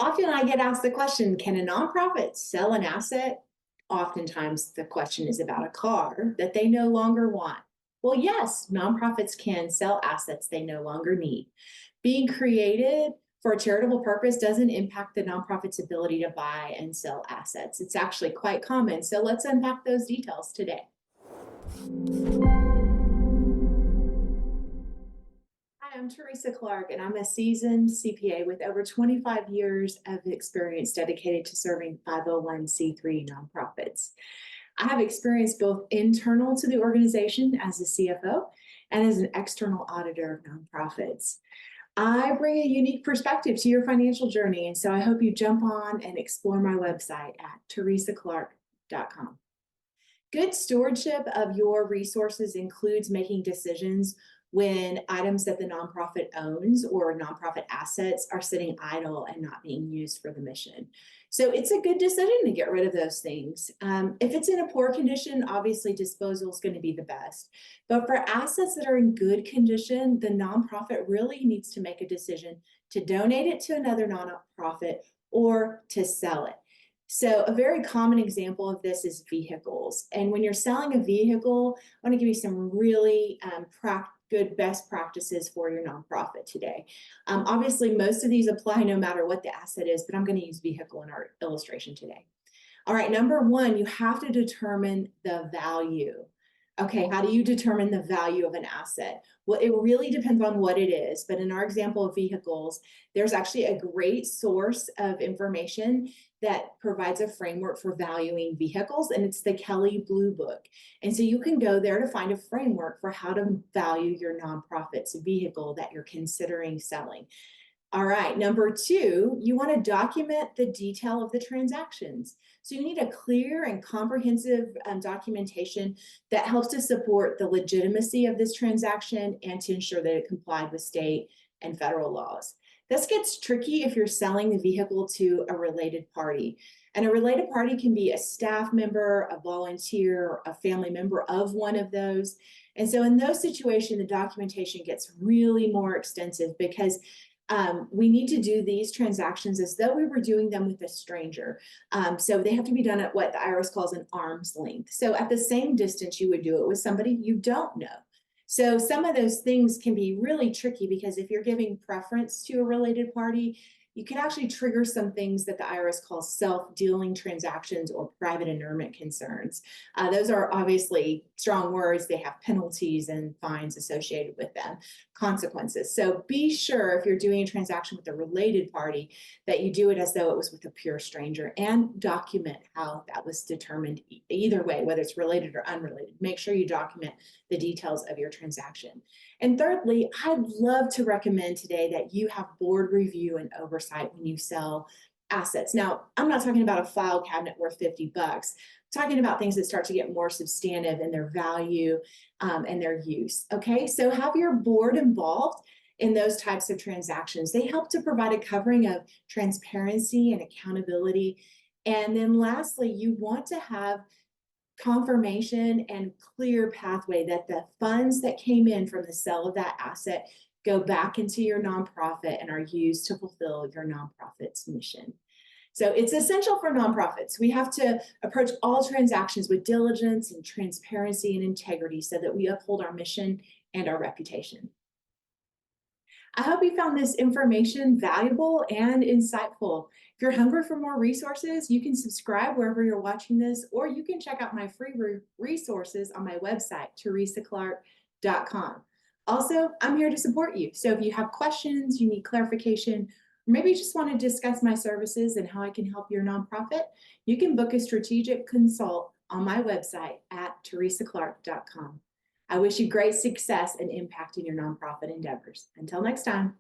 Often I get asked the question, can a nonprofit sell an asset? Oftentimes the question is about a car that they no longer want. Well, yes, nonprofits can sell assets they no longer need. Being created for a charitable purpose doesn't impact the nonprofit's ability to buy and sell assets. It's actually quite common. So let's unpack those details today. Hi, I'm Teresa Clark, and I'm a seasoned CPA with over 25 years of experience dedicated to serving 501c3 nonprofits. I have experience both internal to the organization as a CFO and as an external auditor of nonprofits. I bring a unique perspective to your financial journey, and so I hope you jump on and explore my website at teresaclark.com. Good stewardship of your resources includes making decisions when items that the nonprofit owns or nonprofit assets are sitting idle and not being used for the mission. So it's a good decision to get rid of those things. If it's in a poor condition, obviously disposal is going to be the best. But for assets that are in good condition, the nonprofit really needs to make a decision to donate it to another nonprofit or to sell it. So a very common example of this is vehicles. And when you're selling a vehicle, I want to give you some really good best practices for your nonprofit today. Obviously, most of these apply no matter what the asset is, but I'm going to use vehicle in our illustration today. All right, number one, you have to determine the value. Okay, how do you determine the value of an asset? Well, it really depends on what it is, but in our example of vehicles, there's actually a great source of information that provides a framework for valuing vehicles, and it's the Kelly Blue Book. And so you can go there to find a framework for how to value your nonprofit's vehicle that you're considering selling. All right, number two, you want to document the detail of the transactions. So you need a clear and comprehensive documentation that helps to support the legitimacy of this transaction and to ensure that it complied with state and federal laws. This gets tricky if you're selling the vehicle to a related party. And a related party can be a staff member, a volunteer, a family member of one of those. And so in those situations, the documentation gets really more extensive because we need to do these transactions as though we were doing them with a stranger. So they have to be done at what the IRS calls an arm's length. So at the same distance you would do it with somebody you don't know. So some of those things can be really tricky because if you're giving preference to a related party, you can actually trigger some things that the IRS calls self-dealing transactions or private inurement concerns. Those are obviously strong words. They have penalties and fines associated with them, consequences. So be sure if you're doing a transaction with a related party that you do it as though it was with a pure stranger and document how that was determined either way, whether it's related or unrelated. Make sure you document the details of your transaction. And thirdly, I'd love to recommend today that you have board review and oversight when you sell assets. Now, I'm not talking about a file cabinet worth 50 bucks. I'm talking about things that start to get more substantive in their value and their use. Okay, so have your board involved in those types of transactions. They help to provide a covering of transparency and accountability. And then lastly, you want to have confirmation and clear pathway that the funds that came in from the sale of that asset go back into your nonprofit and are used to fulfill your nonprofit's mission. So it's essential for nonprofits. We have to approach all transactions with diligence and transparency and integrity so that we uphold our mission and our reputation. I hope you found this information valuable and insightful. If you're hungry for more resources, you can subscribe wherever you're watching this, or you can check out my free resources on my website, teresaclark.com. Also, I'm here to support you. So if you have questions, you need clarification, or maybe you just want to discuss my services and how I can help your nonprofit, you can book a strategic consult on my website at teresaclark.com. I wish you great success and impact in your nonprofit endeavors. Until next time.